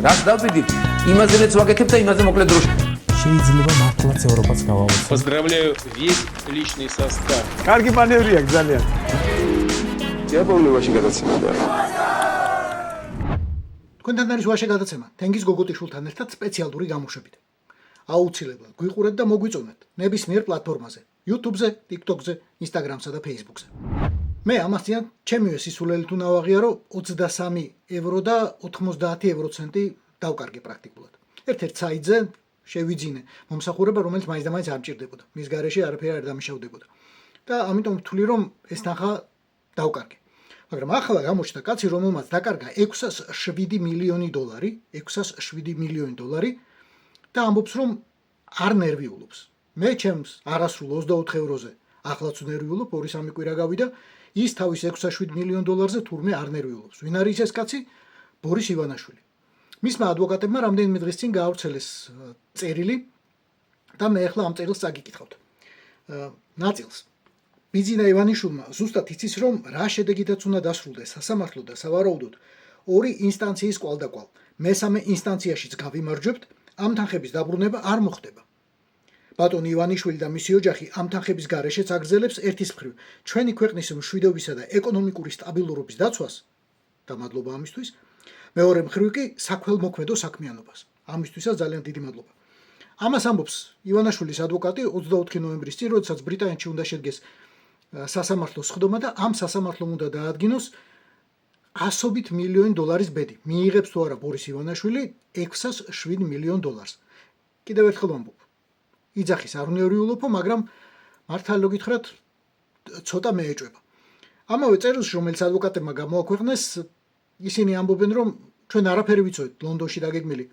რას დავდივით? იმაზე რაც ვაკეთებ და იმაზე მოკლედ დროში. შეიძლება მართლაც ევროპაც გავავოცოთ. Поздравляю весь личный состав. კარგი მანევრია ძალიან. იაპონიაში გადაცემდა. თქვენთან არის ვაშე გადაცემა თენგიზ გოგოტიშვილთან ერთად სპეციალური გამოშვებით. აუცილებლად გვიყურეთ და მოგვიწონეთ ნებისმიერ პლატფორმაზე: YouTube-ზე, TikTok-ზე, Instagram-სა და Facebook-ზე. მე ამასთან ჩემივე სისულელით უნდა ვაღიარო 23 евро და 90 ევროცენტი დავკარგე პრაქტიკულად. ერთ-ერთ საიტზე შევიძინე მომსახურება, რომელიც მაინც და მაინც არ მჭირდებოდა. მის გარეშე არაფერი არ დამიშავდებოდა. და ამიტომ ვთვლი, რომ ეს თანხა დავკარგე. მაგრამ ახლა გამოჩნდა კაცი, რომელმაც დაკარგა $607 მილიონი, $607 მილიონი და ამბობს, რომ არ ნერვიულობს. მე ჩემს არასრულ 24 ევროზე ახლაც ნერვიულობ, 2-3 კვირა გავიდა, ის თავის $607 მილიონზე თურმე არ ნერვიულობს. ვინ არის ეს კაცი? ბორის ივანაშვილი. მისმა ადვოკატებმა რამდენიმე დღის წინ გაავრცელეს წერილი და მე ახლა ამ წერილს წაგიკითხავთ. ნაწილს ბიძინა ივანიშვილმა ზუსტად იცის, რომ რა შედეგითაც უნდა დასრულდეს სასამართლო და სავარაუდოდ ორი ინსტანციის კვალდაკვალ მესამე ინსტანციაშიც გავიმარჯვებთ, ამ თანხების დაბრუნება არ მოხდება. ბატონი ივანიშვილი და მისი ოჯახი ამ თანხების გარეშეც აგრძელებს ერთის მხრივ ჩვენი ქვეყნის მშვიდობისა და ეკონომიკური სტაბილურობის დაცვას და მადლობა ამისთვის, მეორე მხრივ კი საქველმოქმედო საქმიანობას. ამისთვისაც ძალიან დიდი მადლობა. ამას ამბობს ივანაშვილის ადვოკატი 24 ნოემბრის წინ, როდესაც ბრიტანეთში უნდა შედგეს სასამართლოს სხდომა და ამ სასამართლომ უნდა დაადგინოს $100 მილიონი ბედი. მიიღებს თუ არა ბორის ივანაშვილი $607 მილიონს. კიდევ ერთხელ ვამბობ. იძახის არ უნერვიულობო, მაგრამ მართალი გითხრათ ცოტა მეეჭვება. ამავე წერილში, რომელიც ადვოკატებმა გამოაქვეყნეს, ისინი ამბობენ, რომ ჩვენ არაფერი ვიცოდით ლონდონში დაგეგმილი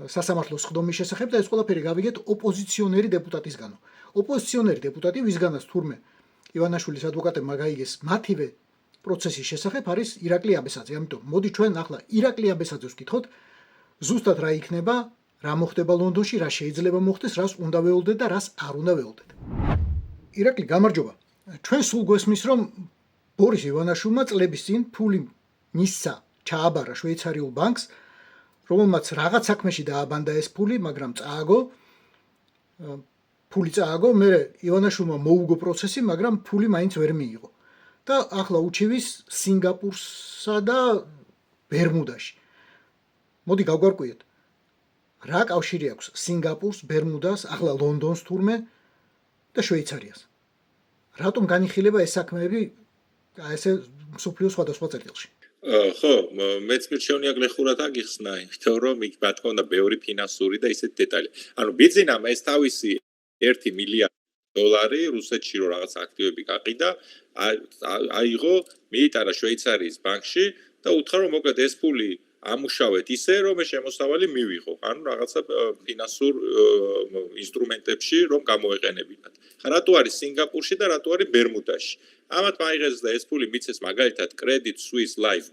სასამართლოს სხდომის შესახებ და ეს ყველაფერი გავიგეთ ოპოზიციონერი დეპუტატისგანო. ოპოზიციონერი დეპუტატი, ვისგანაც თურმე ივანაშვილის ადვოკატებმა გაიგეს მათივე პროცესის შესახებ, არის ირაკლი აბესაძე. ამიტომ მოდი ჩვენ ახლა ირაკლი აბესაძეს ვკითხოთ, ზუსტად რა იქნება, რა მოხდება ლონდონში, რა შეიძლება მოხდეს, რას უნდა ვეულდეთ და რას არ უნდა ვეულდეთ. ირაკლი, გამარჯობა. ჩვენ სულ გვესმის, რომ ბორის ივანაშვილმა წლების წინ ფული მისცა ჩააბარა შვეიცარიულ ბანკს, რომელმაც რაღაც საქმეში დააბანდა ეს ფული, მაგრამ ფული წააგო, მე ივანაშვილმა მოუგო პროცესი, მაგრამ ფული მაინც ვერ მიიღო. და ახლა უჩივის სინგაპურსა და ბერმუდაში. მოდი გავგვარკვიოთ. რა კავშირი აქვს სინგაპურს, ბერმუდას, ახლა ლონდონს თურმე და შვეიცარიას? რატომ განიხილება ეს საქმეები ესე მსოფლიოს სხვადასხვა წერტილში? ხო, მეც მირჩევნია გლეხურად აგიხსნა, იმიტომ რომ იქ ბათქო და ბევრი ფინანსური და ისეთ დეტალი. ანუ ბიძინამ ეს თავისი $1 მილიარდი რუსეთში რო რაღაც აქტივები გაყიდა, აიღო, მიიტარა შვეიცარიის ბანკში და უთხრა რომ მოკლედ ეს ფული ამუშავეთ ისე, რომ ეს შემოსავალი მივიღო. ანუ რაღაცა ფინანსურ ინსტრუმენტებში რომ გამოეყენებინათ. ხა რატო არის სინგაპურში და რატო არის ბერმუდაში? ამათ მაიღეს და ეს ფული მიცეს მაგალითად Credit Suisse Life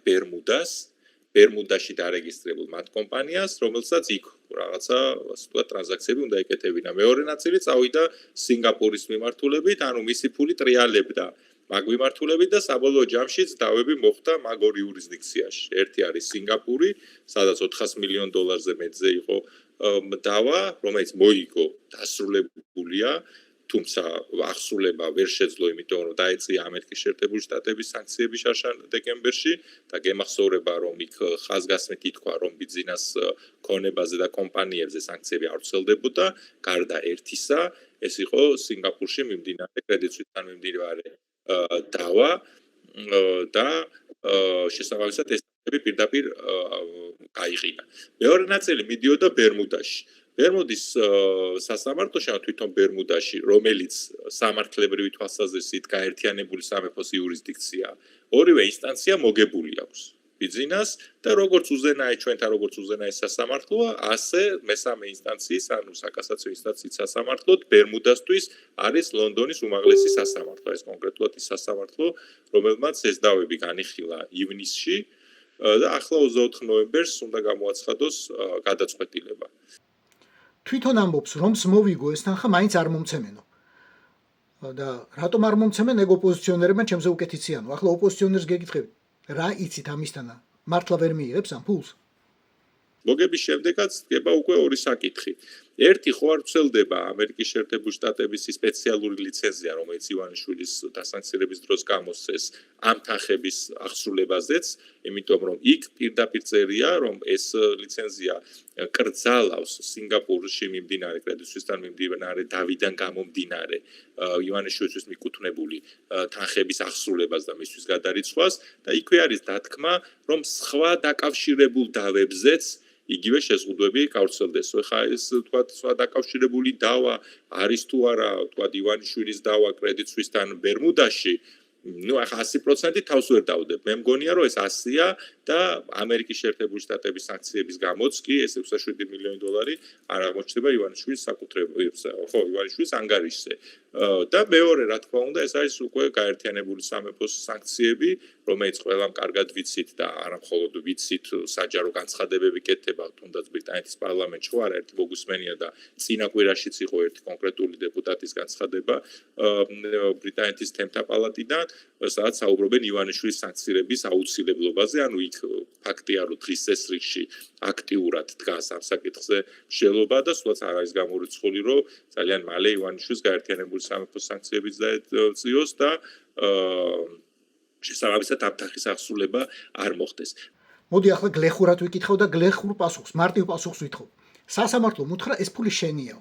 ბერმუდაში დარეგისტრირებულ მათ კომპანიას, რომელსაც იქ რაღაცა ასე ვთქვათ ტრანზაქციები უნდა ეკეთებინა. მეორე ნაწილი წავიდა სინგაპურის მიმართულებით, ანუ მისი ფული ტრიალებდა მაგ მიმართულებით და საბოლოო ჯამშიც დავები მოხდა მაგ ორ იურისდიქციაში. ერთი არის სინგაპური, სადაც $400 მილიონზე მეტზე იყო დავა, რომელიც მოიგო, დასრულებულია, თუმცა აღსრულება ვერ შეძლო, იმიტომ რომ დაეწია ამერიკის შეერთებული შტატების სანქციები შარშან დეკემბერში და გემახსოვრება, რომ იქ ხაზგასმით ითქვა, რომ ბიძინას ქონებაზე და კომპანიებზე სანქციები არ ვრცელდებოდა, გარდა ერთისა, ეს იყო სინგაპურში მიმდინარე Credit Suisse-თან მიმდინარე დავა და შესაბამისად ეს პირდაპირ გაიყიდა. მეორე ნაწილი მიდიოდა ბერმუდაში. ბერმუდის სასამართლოში, თვითონ ბერმუდაში, რომელიც სამართლებრივი თვალსაზრისით გაერთიანებული სამეფოს იურისდიქცია, ორივე ინსტანცია მოგებული აქვს ბიძინას და როგორც უზენაეს სასამართლოა, ასე მესამე ინსტანციის, ანუ საკასაციო ინსტანციის სასამართლოდ ბერმუდასთვის არის ლონდონის უმაღლესი სასამართლო. ეს კონკრეტულად ის სასამართლო, რომელმაც ეს დავები განიხილა ივნისში და ახლა 24 ნოემბერს უნდა გამოაცხადოს გადაწყვეტილება. თვითონ ამბობს, რომ მოვიგო ეს თანხა მაინც არ მომცემენო. და რატომ არ მომცემენ ეგ ოპოზიციონერებმა ჩემზე უკეთ იციანო. ახლა ოპოზიციონერს გეკითხები, რა იცით ამისთანა? მართლა ვერ მიიღებს ამ ფულს? მოგების შემდეგაც დგება უკვე ორი საკითხი. ერთი ხო არ ვრცელდება ამერიკის შეერთებული შტატების სპეციალური ლიცენზია, რომელიც ივანიშვილის დასანქცირების დროს გამოსცეს ამ თანხების აღსრულებაზეც, იმიტომ რომ იქ პირდაპირ წერია, რომ ეს ლიცენზია კრძალავს სინგაპურში მიმდინარე კრედიტსვისთან მიმდინარე დავიდან გამომდინარე ივანიშვილისთვის მიკუთვნებული თანხების აღსრულებას და მისთვის გადარიცხვას და იქვე არის დათქმა, რომ სხვა დაკავშირებულ დავებზეც იგივე შეზღუდვები გავრცელდეს. ხა ეს თქვათ სხვა დაკავშირებული დავა არის თუ არა, თქვათ ივანიშვილის დავა კრედიტსვისთან ბერმუდაში, ну ახლა 100% თავს ვერ დავდებ. მე მგონია რომ ეს 100-ია და ამერიკის შეერთებული შტატების სანქციების გამოც კი ეს 67 მილიონი დოლარი არ აღმოჩნდება ივანიშვილის საკუთრებაში, ხო, ივანიშვილის ანგარიშზე. და მეორე, რა თქმა უნდა, ეს არის უკვე გაერთიანებული სამეფოს სანქციები, რომელიც ყველამ კარგად ვიცით და არა მხოლოდ ვიცით, საჯარო განცხადებები კეთდება, თუნდაც ბრიტანეთის პარლამენტში ხო არა ერთი მოგვისმენია და წინა კვირაშიც იყო ერთი კონკრეტული დეპუტატის განცხადება ბრიტანეთის თემთა პალატიდან, სადაც საუბრობენ ივანიშვილის სანქცირების აუცილებლობაზე, ანუ იქ ფაქტია, რომ დღის წესრიგში აქტიურად დგას ამ საკითხზე მშელობა და სულაც არ არის გამორიცხული, რომ ძალიან მალე ივანიშვილს გაერთიანებული სამეფოს სანქციებიც დაეწიოს და შესაბამისად ამ თანხის აღსრულება არ მოხდეს. მოდი ახლა გლეხურად ვიკითხავ და გლეხურ პასუხს, მარტივ პასუხს ვითხოვ. სასამართლომ უთხრა ეს ფული შენიაო.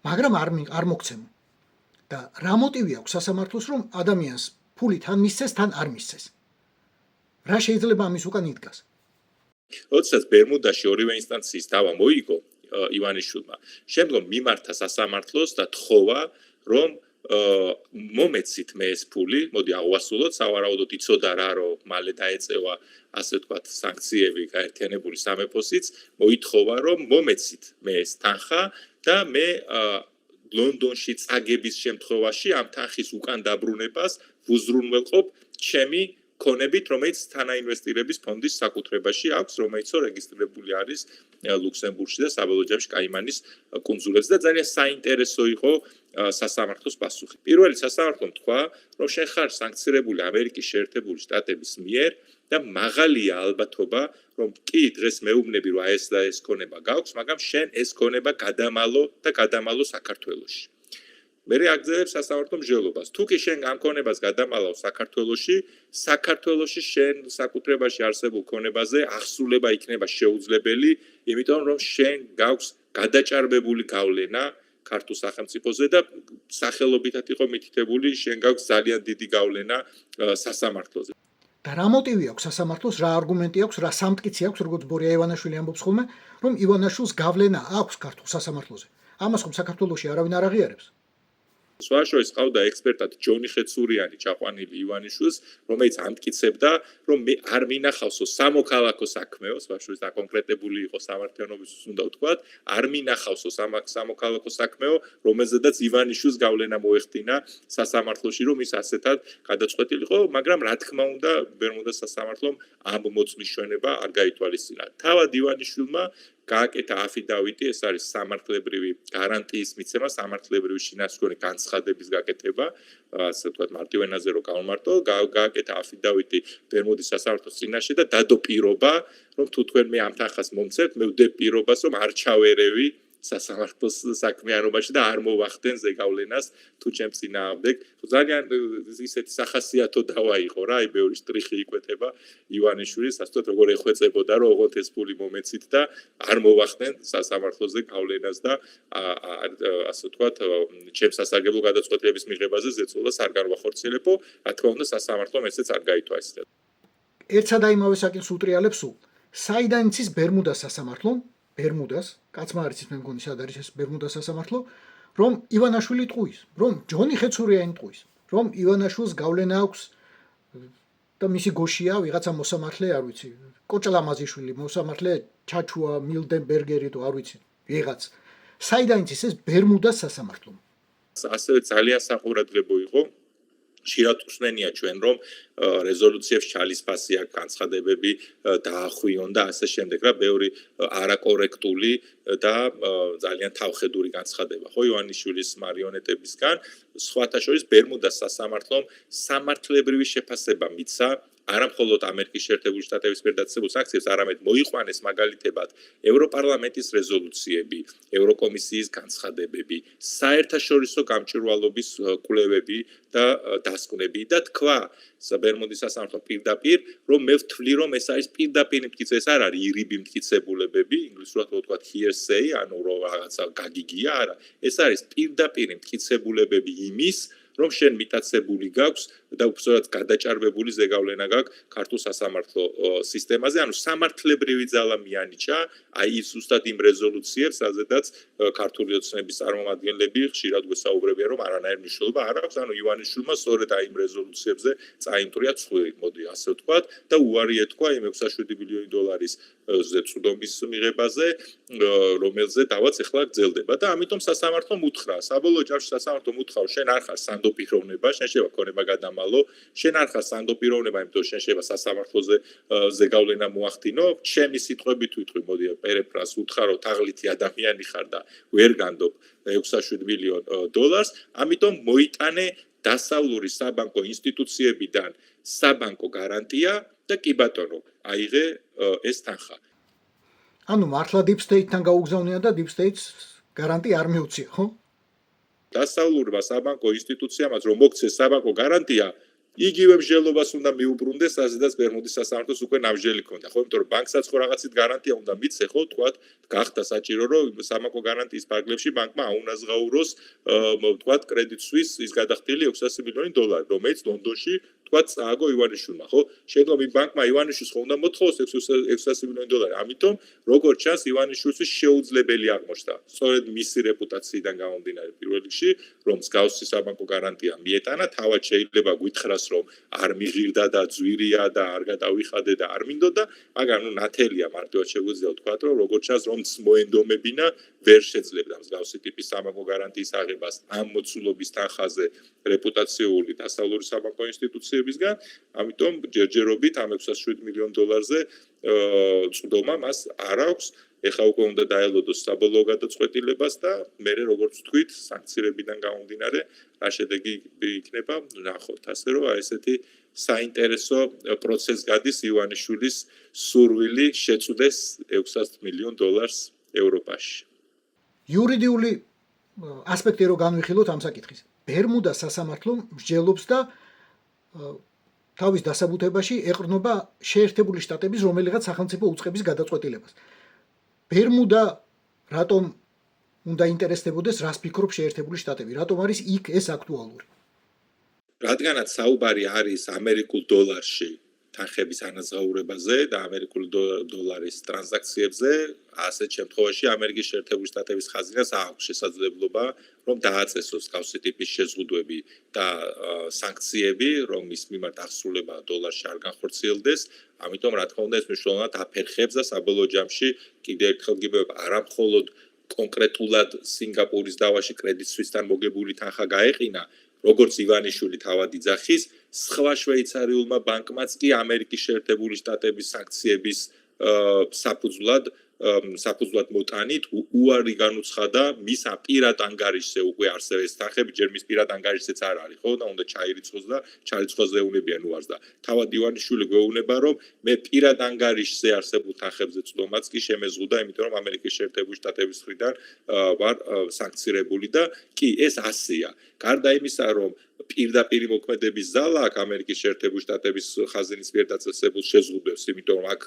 მაგრამ არ მოგცემო. და რა მოტივი აქვს სასამართლოს, რომ ადამიანს ფული თან მისცეს, თან არ მისცეს? რა შეიძლება ამის უკან იდგას? როდესაც ბერმუდაში ორივე ინსტანციის დავა მოიგო ივანიშვილმა, შემდგომ მიმართა სასამართლოს და თხოვა, რომ მომეცით მე ეს ფული, მოდი აღვასრულოთ, სავარაუდოდ იცოდა რა, რომ მალე დაეწევა, ასე ვთქვათ, სანქციები გაერთიანებული სამეფოსიც, მოითხოვა, რომ მომეცით მე ეს თანხა და მე ლონდონში წაგების შემთხვევაში ამ თანხის უკან დაბრუნებას ვუზრუნველყოფ ჩემი ქონებით, რომელიც თანაინვესტირების ფონდის საკუთრებაში აქვს, რომელიც რეგისტრირებული არის ლუქსემბურგში და საბოლოო ჯამში კაიმანის კუნძულებზე და ძალიან საინტერესო იყო სასამართლოს პასუხი. პირველი სასამართლომ თქვა, რომ შენ ხარ სანქცირებული ამერიკის შეერთებული შტატების მიერ და მაღალია ალბათობა, რომ კი დღეს მეუბნები, რომ ეს და ეს ქონება გაქვს, მაგრამ შენ ეს ქონება გადამალო საქართველოში. მე აგზელებ სასამართლო მსჯელობას. თუ კი შენ ამ ქონებას გადამალავ საქართველოში შენ საკუთრებაში არსებულ ქონებაზე აღსრულება იქნება შეუძლებელი, იმიტომ რომ შენ გაქვს გადაჭარბებული გავლენა ქართულ სახელმწიფოზე და სახელობითად იყო მითითებული, შენ გაქვს ძალიან დიდი გავლენა სასამართლოზე. და რა მოტივი აქვს სასამართლოს, რა არგუმენტი აქვს, რა სამტკიცი აქვს, როგორც ბორია ივანაშვილი ამბობს ხოლმე, რომ ივანაშვილს გავლენა აქვს ქართულ სასამართლოზე. ამას ხომ საქართველოში არავინ არ აღიარებს? სხვაშორის ყავდა ექსპერტად ჯონი ხეცურიანი ჩაყვანილი ივანიშვილს, რომელიც ამტკიცებდა, რომ მე არ მინახავსო სამოქალაქო საქმეო, სხვაშორის დაკონკრეტებული იყო სამართლიანობისთვის უნდა ვთქვათ, არ მინახავსო სამოქალაქო საქმეო, რომელზედაც ივანიშვილს გავლენა მოეხდინა სასამართლოში, რომ ის ასეთად გადაწყვეტილიყო, მაგრამ რა თქმა უნდა, ბერმუდას სასამართლომ ამ მოწმის ჩვენება არ გაითვალისწინა. თავად ივანიშვილმა გააკეთა αφიდავიტი, ეს არის სამართლებრივი გარანტიის მიცემა, სამართლებრივი შინაარსობრივი განცხადების გაკეთება, ასე ვთქვათ, მარტივ ენაზე რო გავმარტო, გააკეთა αφიდავიტი ბერმუდის სასამართლოს წინაშე და დადო პირობა, რომ თუ თქვენ მე ამ თანხას მომცემთ, მე ვდებ პირობას, რომ არ ჩავერევი სასამართლოს საქმიანობაში და არ მოვახდენ ზეგავლენას თუ ჩემ წინააღმდეგ. ძალიან ისეთი სახასიათო დავა იყო რა, აი ბევრი შტრიხი იკვეთება ივანიშვილის, ასე ვთქვათ, როგორ ეხვეწებოდა, რომ ოღონდ ეს ფული მომეცით და არ მოვახდენ სასამართლოზე გავლენას და ასე ვთქვათ, ჩემ სასარგებლო გადაწყვეტილების მიღებაზე ზეწოლას არ განვახორციელებო, რა თქმა უნდა, სასამართლომ ესეც არ გაითვალისწინა. ერთსა და იმავე საკითხს უტრიალებს სულ. საიდან იცის ბერმუდას სასამართლომ? ბერმუდას, კაცმა არ იცის მე მგონი სად არის ეს ბერმუდას სასამართლო, რომ ივანაშვილი ტყუის, რომ ჯონი ხეცურიანი ტყუის, რომ ივანაშვილს გავლენა აქვს და მისი გოშია ვიღაცა მოსამართლე, არ ვიცი, კოჭლამაზიშვილი, მოსამართლე ჩაჩუა მილდენბერგერი თუ არ ვიცი, ვიღაც. საიდან იცის ეს ბერმუდას სასამართლო? ასევე ძალიან საყურადღებო იყო ხშირად ხსნენია ჩვენ რომ რეზოლუციებს ჩალისფასი აქვს განცხადებები დაახვიონ და ასე შემდეგ რა ბევრი არაკორექტული და ძალიან თავხედური განცხადება ხო ივანიშვილის მარიონეტებისგან სხვათა შორის ბერმუდას სასამართლომ სამართლებრივი შეფასება მიცა არა მხოლოდ ამერიკის შეერთებული შტატების მიერ დაწესებულ სანქციებს, არამედ მოიყვანეს მაგალითებად ევროპარლამენტის რეზოლუციები, ევროკომისიის განცხადებები, საერთაშორისო გამჭვირვალობის კვლევები და დასკვნები და თქვა ბერმუდის სასამართლომ პირდაპირ, რომ მე ვთვლი, რომ ეს არის პირდაპირ მტკიცე, ეს არ არის ირიბი მტკიცებულებები, ინგლისურად ვთქვათ hearsay, ანუ რომ რაღაცა გაგიგია, არა, ეს არის პირდაპირ მტკიცებულებები იმის, რომ შენ მიტაცებული გაქვს და უბრალოდ გადაჭარბებული ზეგავლენა გაქვს ქართულ სასამართლო სისტემაზე, ანუ სამართლებრივი ძალა მიანიჭა, აი ის ზუსტად იმ რეზოლუციებს, რაზედაც ქართული ოცნების წარმომადგენლები ხშირად გვესაუბრებიან, რომ არანაირი მნიშვნელობა არ აქვს, ანუ ივანიშვილმა სწორედ აი იმ რეზოლუციებზე წაიმტრია ცხვირი, მოდი ასე ვთქვათ, და უარი ეთქვა იმ 6.7 მილიონი დოლარის ზეწუდომის მიღებაზე, რომელზე დავაც ახლა გრძელდება და ამიტომ სასამართლომ უთხრა, საბოლოო ჯამში სასამართლომ უთხრა, შენ არ ხარ სანდო პიროვნება, შენ შეიძლება ქონება გადამალო, შენ არ ხარ სანდო პიროვნება, იმიტომ შენ შეიძლება სასამართლოზე ზეგავლენა მოახდინო, ჩემი სიტყვებით ვიტყვი, მოდი პერეფრას უთხრა, რომ თაღლითი ადამიანი ხარ და ვერ განდობ 6.7 მილიონ დოლარს, ამიტომ მოიტანე დასავლური საბანკო ინსტიტუციებიდან საბანკო გარანტია და კი ბატონო, აიღე ეს თანხა. ანუ მართლა Deep State-თან გაუგზავნია და Deep State-ს გარანტია არ მიუწია, ხო? დასავლურმა საბანკო ინსტიტუციამაც რომ მოგცეს საბანკო გარანტია, იგივე მსჯელობას უნდა მიუბრუნდეს, რაზედაც ბერმუდის სასამართლოს უკვე ნამსჯელი ქონდა, ხო, იმიტომ რომ ბანკსაც ხო რაღაცით გარანტია უნდა მიცე, ხო, თქვათ, გახდა საჭირო, რომ საბანკო გარანტიის ფარგლებში ბანკმა აუნაზღაუროს, თქვათ, Credit Suisse ის გადახდილი 600 მილიონი დოლარი, რომელიც ლონდონში თქვათ წააგო ივანიშვილმა, ხო? შეიძლება იმ ბანკმა ივანიშვილს ხო უნდა მოთხოვოს 600 მილიონი დოლარი. ამიტომ როგორც ჩანს ივანიშვილს შეუძლებელი აღმოჩნდა. სწორედ მისი რეპუტაციიდან გამომდინარე პირველ რიგში, რომ მსგავსი საბანკო გარანტია მიეტანა, თავად შეიძლება გვითხრას, რომ არ მიღირდა და ძვირია და არ გადავიხადე და არ მინდოდა, მაგრამ ნუ ნათელია მარტივად შეგვიძლია ვთქვათ, რომ როგორც ჩანს, რომც მოენდომებინა, ვერ შეძლებდა მსგავსი ტიპის საბანკო გარანტიის აღებას ამ მოცულობის თანხაზე რეპუტაციული დასავლური საბანკო ინსტიტუციებისგან, ამიტომ ჯერჯერობით ამ 6.7 მილიონ დოლარზე წვდომა მას არ აქვს. ეხლა უკვე უნდა დაელოდოს საბოლოო გადაწყვეტილებას და მერე როგორც ვთქვით, სანქციებიდან გამომდინარე, რა შედეგი იქნება, ნახოთ. ასე რომ აი ესეთი საინტერესო პროცესი გადის ივანიშვილის სურვილი შეწვდეს 600 მილიონ დოლარს ევროპაში. იურიდიული ასპექტი რო განვიხილოთ ამ საკითხის. ბერმუდა სასამართლო მსჯელობს და თავის დასაბუთებაში ეყრდნობა შეერთებული შტატების რომელიღაც სახელმწიფო უწყების გადაწყვეტილებას. ბერმუდა რატომ უნდა ინტერესდებოდეს, რას ფიქრობს შეერთებული შტატები, რატომ არის იქ ეს აქტუალური? რადგანაც საუბარი არის ამერიკულ დოლარში თანხების ანაზღაურებაზე და ამერიკული დოლარის ტრანზაქციებზე, ასეთ შემთხვევაში ამერიკის შეერთებული შტატების ხაზინას აქვს შესაძლებლობა, რომ დააწესოს გავსი ტიპის შეზღუდვები და სანქციები, რომ მის მიმართ აღსრულება დოლარში არ განხორციელდეს, ამიტომ რა თქმა უნდა ეს მნიშვნელოვნად აფერხებს და საბოლოო ჯამში კიდევ ერთხელ გიბება არა მხოლოდ კონკრეტულად სინგაპურის დავაში Credit Suisse-თან მოგებული თანხა გაეყინა, როგორც ივანიშვილი თავად იძახის, სხვა შვეიცარიულმა ბანკმაც კი ამერიკის შეერთებული შტატების სანქციების საფუძვლად მოტანით უარი განუცხადა მის პირად ანგარიშზე უკვე არსებობს თანხები, ჯერ მის პირად ანგარიშზეც არ არის, ხო, და უნდა ჩაირიცხოს და ჩარიცხვას ეუნებიან უარს და თავად ივანიშვილი გვეუბნება, რომ მე პირად ანგარიშზე არსებულ თანხებზე წვდომაც კი შემეზღუდა, იმიტომ რომ ამერიკის შეერთებული შტატების მხრიდან ვარ სანქცირებული და კი ეს ასეა. გარდა იმისა, რომ პირდაპირ მოქმედების ზალა აქვს ამერიკის შეერთებული შტატების ხაზინის მიერ დაწესებულ შეზღუდვებს, იმიტომ რომ აქ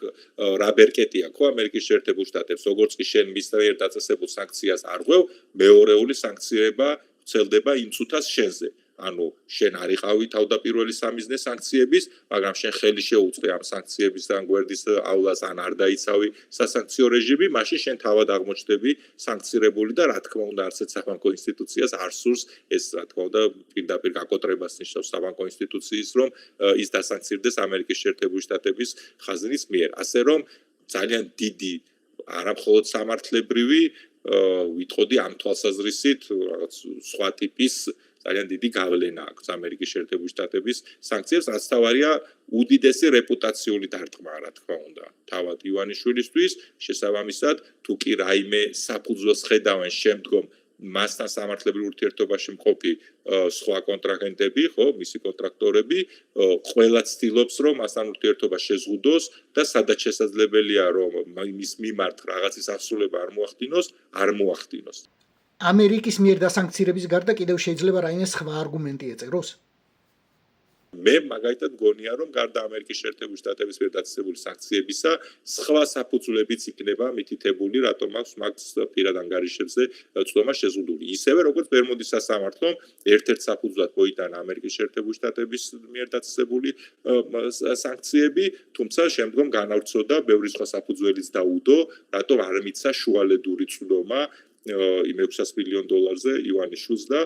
რა ბერკეტია ხო ამერიკის შეერთებულ შტატებს, როგორც კი შენ მის მიერ დაწესებულ სანქციას არ ღვევ, მეორეული სანქცირება ვრცელდება იმ წუთას შენზე. ანუ შენ არ იყავი თავდაპირველი სამიზნე სანქციების, მაგრამ შენ ხელი შეუწყე ამ სანქციებისგან გვერდისავლას ან არ დაიცავი სასანქციო რეჟიმი, მაშინ შენ თავად აღმოჩნდები სანქცირებული და რა თქმა უნდა არცეთ საბანკო ინსტიტუციას არ სურს ეს რა თქმა უნდა პირდაპირ გაკოტრებას ნიშნავს საბანკო ინსტიტუციის, რომ ის დასანქცირდეს ამერიკის შეერთებული შტატების ხაზინის მიერ. ასე რომ ძალიან დიდი არა მხოლოდ სამართლებრივი ვიტყოდი ამ თვალსაზრისით რაღაც სხვა ტიპის ძალიან დიდი გავლენა აქვს ამერიკის შეერთებული შტატების სანქციებს, რაც თავარია უდიდესი რეპუტაციული დარტყმა, რა თქმა უნდა. თავად ივანიშვილისთვის შესაბამისად, თუ კი რაიმე საფუძველს ხედავენ შემდგომ მასთან სამართლებრივ ურთიერთობაში მყოფი სხვა კონტრაგენტები, ხო, მისი კონტრაქტორები, ყველა ცდილობს, რომ მასთან ურთიერთობა შეზღუდოს და სადაც შესაძლებელია, რომ მის მიმართ რაღაცის ასრულება არ მოახდინოს. ამერიკის მიერ დასანქცირების გარდა კიდევ შეიძლება რაიმე სხვა არგუმენტი ეწეროს? მე მაგალითად გონია, რომ გარდა ამერიკის შეერთებული შტატების მიერ დაწესებული სანქციებისა, სხვა საფუძვლებიც იქნება მითითებული, რატომ აქვს მაგს პირად ანგარიშებზე ცდომა შეზღუდული. ისევე როგორც ბერმუდის სასამართლომ ერთ-ერთ საფუძვლად მოიტანა ამერიკის შეერთებული შტატების მიერ დაწესებული სანქციები, თუმცა შემდგომ განავრცოდა ბევრი სხვა საფუძველიც დაუდო, რატომ არ მიცა შუალედური ცდომა იმ $600 მილიონ ივანიშვილს და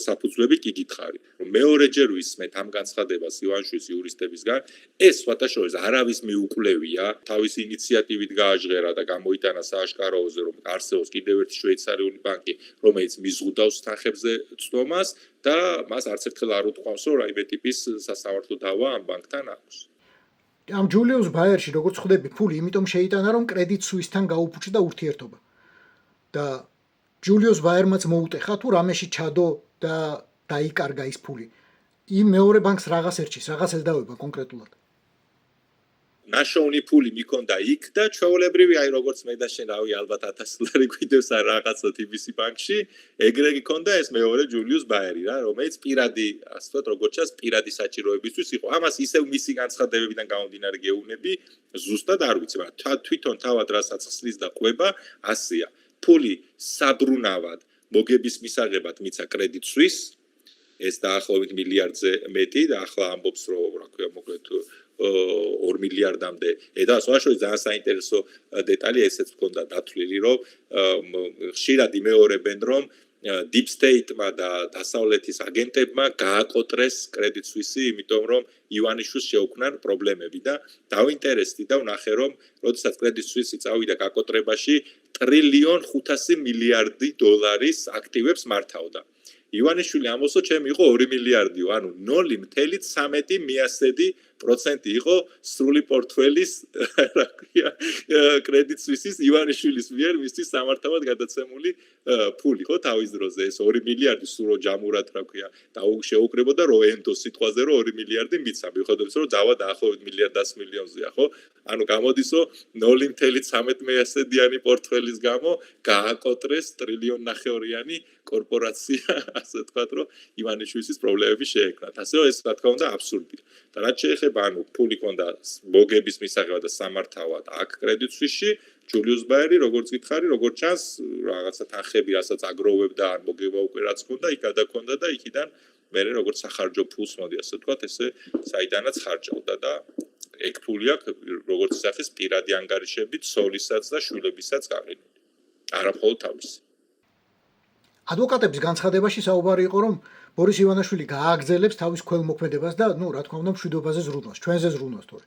საფუძვლები კი გითხარი. მეორეჯერ ვისმენთ ამ განცხადებას ივანიშვილის იურისტებისგან, ეს სხვათაშორის არავის მიუკვლევია, თავისი ინიციატივით გააჟღერა და გამოიტანა სააშკაროზე, რომ არსებობს კიდევ ერთი შვეიცარიული ბანკი, რომელიც მიზღუდავს თანხებზე ცდომას და მას არც ერთხელ არ უთქვამს, რომ რაიმე ტიპის სასამართლო დავა ამ ბანკთან აქვს. ამ ჯულიუს ბაიერში როგორც ხვდები, ფული იმიტომ შეიტანა, რომ კრედიტ სუისთან გაუფუჭდა ურთიერთობა. და ჯულიუს ბაერმაც მოუტეხა თუ რამეში ჩადო და დაიკარგა ის ფული. იმ მეორე ბანკს რაღაც ერჩის, რაღაც ელდავება კონკრეტულად. ნაშოვნი ფული მიქონდა იქ და ჩვეულებრივი, აი როგორც მე და შენ რავი, ალბათ $1000 გვიდევს არ რაღაცა TBC ბანკში, ეგრე გიქონდა ეს მეორე ჯულიუს ბაერი რა, რომელიც პირადი, ასე ვთქვათ, როგორც ჩანს, პირადი საჭიროებისთვის იყო. ამას ისევ მისი განცხადებებიდან გამომდინარე გეუბნები, ზუსტად არ ვიცი, მაგრამ თვითონ თავად რასაც ხსნის და ყვება, ასეა. ფული საბრუნავად მოგების მისაღებად მიცა კრედიტ სუის, ეს დაახლოებით მილიარდზე მეტი და ახლა ამბობს, რომ რა ქვია, მოკლედ 2 მილიარდამდე. და სხვაშორის ძალიან საინტერესო დეტალი ესეც მქონდა დათვლილი, რომ ხშირად იმეორებენ, რომ Deep State-მა და დასავლეთის აგენტებმა გააკოტრეს კრედიტ სუისი, იმიტომ რომ ივანიშვილს შეუქმნან პრობლემები და დავინტერესდი და ვნახე, რომ როდესაც კრედიტ სუისი წავიდა გაკოტრებაში, $1.5 ტრილიონ აქტივებს მართავდა. ივანიშვილი ამბობს, ჩემი იყო 2 მილიარდიო, ანუ 0.13% იყო სრული პორტფელის, რა ქვია, კრედიტ სუისის ივანიშვილის მიერ მისთვის სამართავად გადაცემული ფული, ხო, თავის დროზე ეს 2 მილიარდი სულ ჯამურად, რა ქვია, და შეუკრებოდა რომ ენდოს სიტყვაზე რომ 2 მილიარდი მიცა, მიუხედავად იმისა, რომ დავა დაახლოებით $1.1 მილიონზეა, ხო? ანუ გამოდის, რომ 0.13%-იანი პორტფელის გამო გააკოტრეს $1.5 ტრილიონიანი კორპორაცია, ასე ვთქვათ, რომ ივანიშვილის პრობლემები შეექმნათ. ასევე ეს რა თქმა უნდა აბსურდია. და რაც შეეხება, ანუ ფული ქონდა მოგების მისაღებად და სამართავად აქ კრედიტ სუისში, ჯულიუს ბაერი, როგორც გითხარი, როგორც ჩანს, რაღაცა თანხები, რასაც აგროვებდა, ან მოგება უკვე რაც ქონდა, იქ გადაქონდა და იქიდან მერე როგორც სახარჯო ფულს მოდი, ასე ვთქვათ, ესე საიდანაც ხარჯავდა და ეგ ფული აქ როგორც სახის პირადი ანგარიშებით, სოლისაც და შვილებისაც გაყიდული. არა მხოლოდ თავისი. ადვოკატების განცხადებაში საუბარი იყო, რომ ბორის ივანაშვილი გააგრძელებს თავის ქველმოქმედებას და, რა თქმა უნდა, მშვიდობაზე ზრუნვას, ჩვენზე ზრუნვას თორე.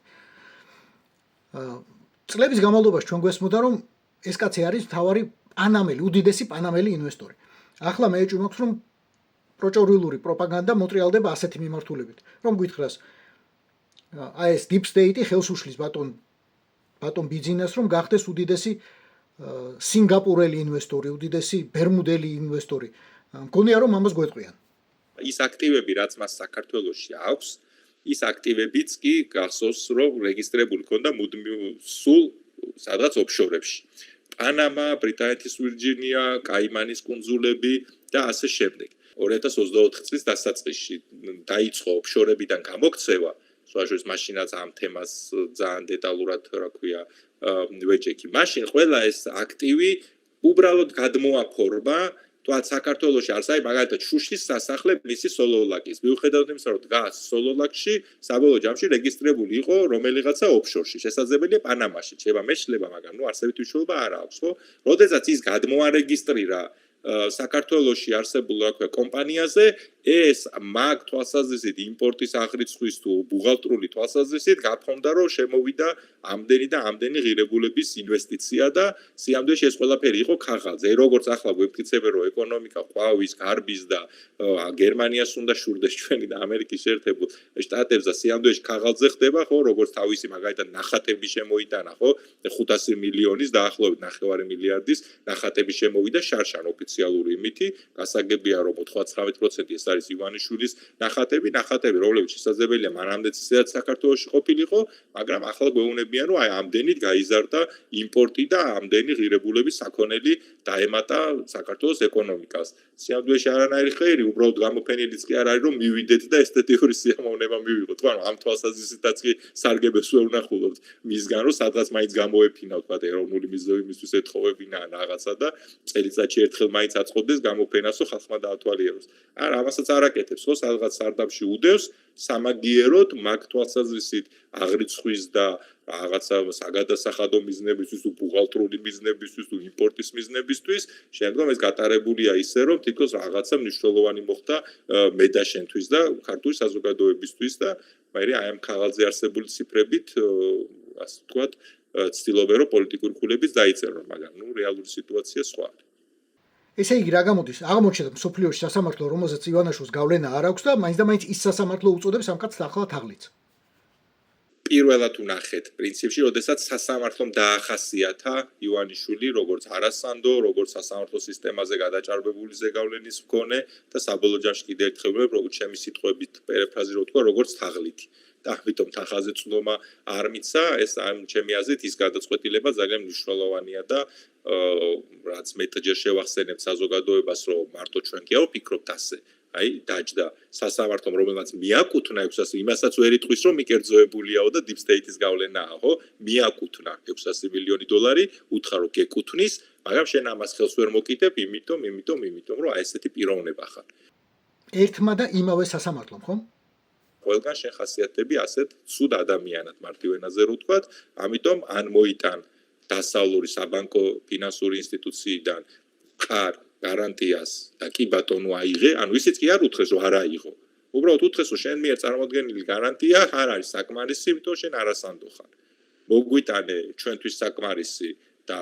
წლების განმავლობაში ჩვენ გვესმოდა, რომ ეს კაცი არის მთავარი პანამელი, უდიდესი პანამელი ინვესტორი. ახლა მე ეჭვმაქვს, რომ პროჭორილური პროპაგანდა მოტრიალდება ასეთი მიმართულებით, რომ გითხრას, აი ეს Deep State-ი ხელს უშლის ბატონ ბიძინას, რომ გახდეს უდიდესი სინგაპურელი ინვესტორი, უდიდესი ბერმუდელი ინვესტორი. მგონია, რომ ამას გვეტყვიან. ის აქტივები, რაც მას საქართველოში აქვს, ის აქტივებიც კი გახსოვს, რომ რეგისტრებული ქონდა მუდმივ სულ სადღაც ოფშორებში. პანამა, ბრიტანეთის ვირჯინია, კაიმანის კუნძულები და ასე შემდეგ. 2024 წლის დასაწყისში დაიწყო ოფშორებიდან გამოქცევა, სხვაშორის მაშინაც ამ თემას ძალიან დეტალურად, რა ქვია, ვეჭექი. მაშინ ყველა ეს აქტივი უბრალოდ გადმოაფორმა, თვაც საქართველოში არის აი მაგალითად შუშის სასახლე მისი სოლოლაკის. მიუხედავად იმისა, რომ დგას სოლოლაკში, საბოლოო ჯამში რეგისტრირებული იყო რომელიღაცა ოფშორში, შესაძლებელია პანამაში. შეიძლება მეშლება, მაგრამ არსებითი მნიშვნელობა არ აქვს, ხო? როდესაც ის გადმოარეგისტრირა საქართველოში არსებულ, რა ქვია, კომპანიაზე, ეს მაგ თვალსაზრისით იმპორტის აღრიცხვის თუ ბუღალტრული თვალსაზრისით გაფრთხილდა რომ შემოვიდა ამდენი და ამდენი ღირებულების ინვესტიცია და სიამდვილეში ეს ყველაფერი იყო ქაღალდზე. როგორც ახლა გვეფიქრებენ რომ ეკონომიკა ყვავის, გარბის და გერმანიას უნდა შურდეს ჩვენი და ამერიკის შეერთებულ შტატებს და სიამდვილეში ქაღალდზე ხდება ხო როგორც თავისი მაგალითად ნახატები შემოიტანა ხო 500 მილიონის დაახლოებით 9 მილიარდის ნახატები შემოვიდა შარშან ოფიციალური იმითი გასაგებია რომ 99% ეს არის ივანიშვილის ნახატები რომლებიც შესაძლებელია მანამდეც ისედაც საქართველოში ყოფილიყო მაგრამ ახლა გვეუბნებიან რომ აი ამდენით გაიზარდა იმპორტი და ამდენი ღირებულების საქონელი დაემატა საქართველოს ეკონომიკას სიამდვილეში არანაირი ხეირი უბრალოდ გამოფენილიც კი არ არის რომ მივიდეთ და ესთეტიური სიამოვნება მივიღოთ თქვა ამ თვალსაზრისითაც კი სარგებელს ვერ ვნახულობთ მისგან რომ სადღაც მაინც გამოეფინა თქვა ეროვნული მიზნებისთვის ეთხოვებინა რაღაცა და წელიწადში ერთხელ მაინც აწყობდეს გამოფენას რომ ხალხმა დაათვალიეროს არა ამასაც არ აკეთებს ხო სადღაც სარდაფში უდევს სამაგიეროდ მაგ თვალსაზრისით აღრიცხვის და რაღაცა საგადასახადო მიზნებისთვის თუ ბუღალტრული მიზნებისთვის თუ იმპორტის მიზნებისთვის შემდგომ ეს გატარებულია ისე რომ თითქოს რაღაცა მნიშვნელოვანი მოხდა მე და შენთვის და ქართული საზოგადოებისთვის და მე აი ამ ქაღალდზე არსებული ციფრებით ასე ვთქვათ ცდილობენ რომ პოლიტიკური ქულებიც დაიწერონ მაგრამ ნუ რეალური სიტუაცია სხვა არის ესე იგი რა გამოდის აღმოჩნდა მსოფლიოში სასამართლო რომელზეც ივანაშვილს გავლენა არ აქვს და მაინც და მაინც ის სასამართლო უწოდებს ამ კაცს ახლა თაღლიც პირველად უნახეთ პრინციპში როდესაც სასამართლომ დაახასიათა ივანიშვილი როგორც არასანდო როგორც სასამართლო სისტემაზე გადაჭარბებული ზეგავლენის მქონე და საბოლოო ჯამში კიდევ ერთხელ როგორც ჩემი სიტყვებით პერიფრაზირებთ თქვა როგორც თაღლითი და ამიტომ თანხაზე წვდომა არ მიცა ეს ამ ჩემი აზრით ის გადაწყვეტილება ძალიან მნიშვნელოვანია და რაც მეტჯერ შევახსენებთ საზოგადოებას რომ მარტო ჩვენ კი არ ვფიქრობთ ასე აი დაჯდა სასამართლომ რომელმაც მიაკუთვნა 600 იმასაც ვერ იტყვის რომ მიკერძოებულიაო და deep state-ის გავლენაა ხო მიაკუთვნა 600 მილიონი დოლარი უთხრა რომ გეკუთვნის მაგრამ შენ ამას ხელს ვერ მოკიდებ იმიტომ რომ აი ესეთი პიროვნება ხარ ერთმა და იმავე სასამართლომ ხო ყველგან შეხასიათები ასეთ ცუდ ადამიანად მარტივენაზე რო ვთქვათ ამიტომ ან მოიტან დასავლური საბანკო ფინანსური ინსტიტუციიდან ყარ გარანტიას და კი ბატონო აიღე, ანუ ისიც კი არ უთხრეს რომ არ აიღო. უბრალოდ უთხრეს რომ შენ მიერ წარმოდგენილი გარანტია არ არის საკმარისი, იმიტომ შენ არასანდო ხარ. მოგვიტანე ჩვენთვის საკმარისი და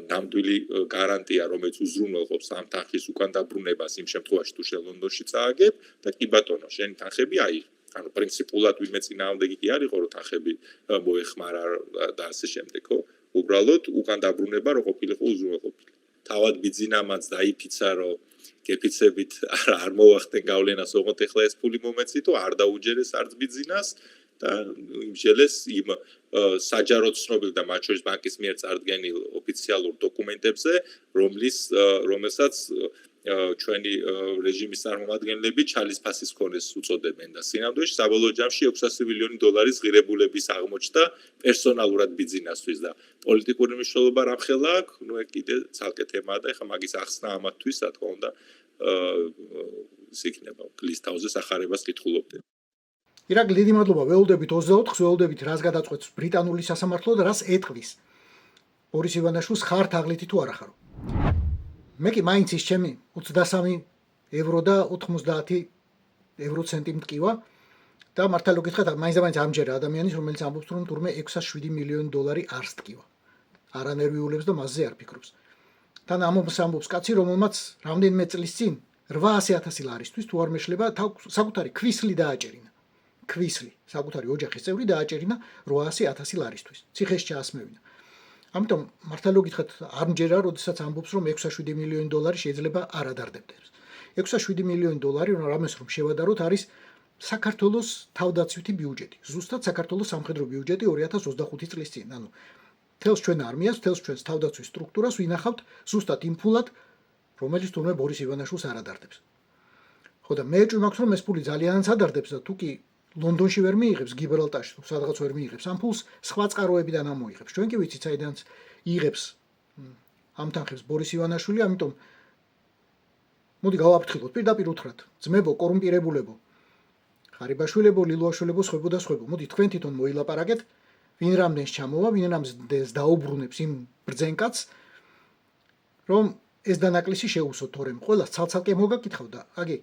ნამდვილი გარანტია, რომელიც უზრუნველყოფს ამ თანხის უკან დაბრუნებას იმ შემთხვევაში თუ შენ ლონდონში წააგებ და კი ბატონო შენი თანხები აიღე. ანუ პრინციპულად ვინმე წინააღმდეგი კი არ იყო რომ თანხები მოეხმარა და ასე შემდეგ, ხო? უბრალოდ უკან დაბრუნება რო ყოფილიყო უზრუნველყოფილი. თავად ბიძინამაც დაიფიცა რომ გეფიცებით არ მოახდენ გავლენას ოღონდ ეხლა ეს ფული მომეცი თუ არ დაუჯერეს არც ბიძინას და იმჟელეს იმ საჯარო ცნობილ და მათ შორის ბანკის მიერ წარდგენილ ოფიციალურ დოკუმენტებზე რომელსაც ჩვენი რეჟიმის წარმომადგენლები ჩალის ფასის ქონეს უწოდებენ და სინამდვილეში საბოლოო ჯამში 600 მილიონი დოლარის ღირებულების აღმოჩნდა პერსონალურად ბიძინასთვის და პოლიტიკური მნიშვნელობა რამხელა აქვს ნუ კიდე ცალკე თემაა და ეხლა მაგის ახსნა ამათთვის რა თქმა უნდა ის იქნება გლისთავზე სახარებას კითხულობდნენ ირაკლი დიდი მადლობა ველოდებით 24-ს ველოდებით რას გადაწყვეტს ბრიტანული სასამართლო და რას ეტყვის ბორის ივანაშვილს ხარ თაღლითი თუ არა ხარო მე კი მაინც ის ჩემი 23 ევრო და 90 ევროცენტი მტკივა და მართალი გითხრათ მაინც და მაინც ამჯერა ადამიანის რომელიც ამბობს რომ თურმე 607 მილიონი დოლარი არ სტკივა არ ანერვიულებს და მასზე არ ფიქრობს თან ამბობს კაცი რომელმაც რამდენიმე წლის წინ 800,000 ლარისთვის თუ არ მეშლება საკუთარი ქვისლი დააჭერინა ქვისლი საკუთარი ოჯახის წევრი დააჭერინა 800,000 ლარისთვის ციხეში ჩაასმევინა ამიტომ მართალი გითხრათ არ მჯერა როდესაც ამბობს რომ 607 მილიონი დოლარი შეიძლება არ ადარდებდეს 607 მილიონი დოლარი რამეს რომ შევადაროთ არის საქართველოს თავდაცვითი ბიუჯეტი ზუსტად საქართველოს სამხედრო ბიუჯეტი 2025 წლის წინ ანუ თელს ჩვენ არმიას თელს ჩვენს თავდაცვის სტრუქტურას ვინახავთ ზუსტად იმ ფულად რომელიც თურმე ბორის ივანაშვილს არ ადარდებს ხო და მე ეჭვი მაქვს რომ ეს ფული ძალიანაც ადარდებს და თუ კი ლონდონში ვერ მიიღებს გიბრალტარში თუ სადღაც ვერ მიიღებს ამ ფულს სხვა წყაროებიდან ამოიღებს ჩვენ კი ვიცით საიდანაც იღებს ამ თანხებს ბორის ივანაშვილი ამიტომ მოდი გავაფრთხილოთ პირდაპირ უთხრათ ძმებო კორუმპირებულებო ხარიბაშვილებო ლილუაშვილებო სხვებო და სხვებო მოდი თქვენ თვითონ მოილაპარაკეთ ვინ რამდენს ჩამოვა ვინ რამდენს დაუბრუნებს იმ ბრძენკაც რომ ეს დანაკლისი შეუსოთ თორემ ყველას ცალ-ცალკე მოგაკითხავ და აგი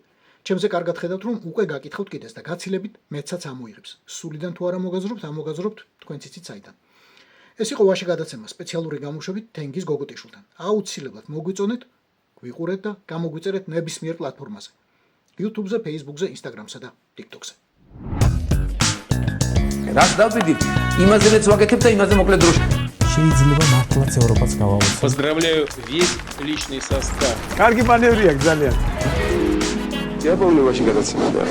ჩემზე კარგად ხედავთ, რომ უკვე გაკითხავთ კიდეს და გაცილებით მეცაც ამოიღებს. სულიდან თუ არა მოგაზრობთ, ამოგაზრობთ თქვენც იცით საიდან. ეს იყო ვაში გადაცემა სპეციალური გამოშვებით თენგიზ გოგუტიშვილთან. აუცილებლად მოგვიწონეთ, გვიყურეთ და გამოგვიწერეთ ნებისმიერ პლატფორმაზე. YouTube-ზე, Facebook-ზე, Instagram-სა და TikTok-ზე. რაც დავდივით, იმაზეც ვაკეთებ და იმაზე მოკლედ დროში. შეიძლება მართლაც ევროპაც გავავოცოთ. Поздравляю весь личный состав. კარგი მანევრია ძალიან. იაპონიაში გადაცემა და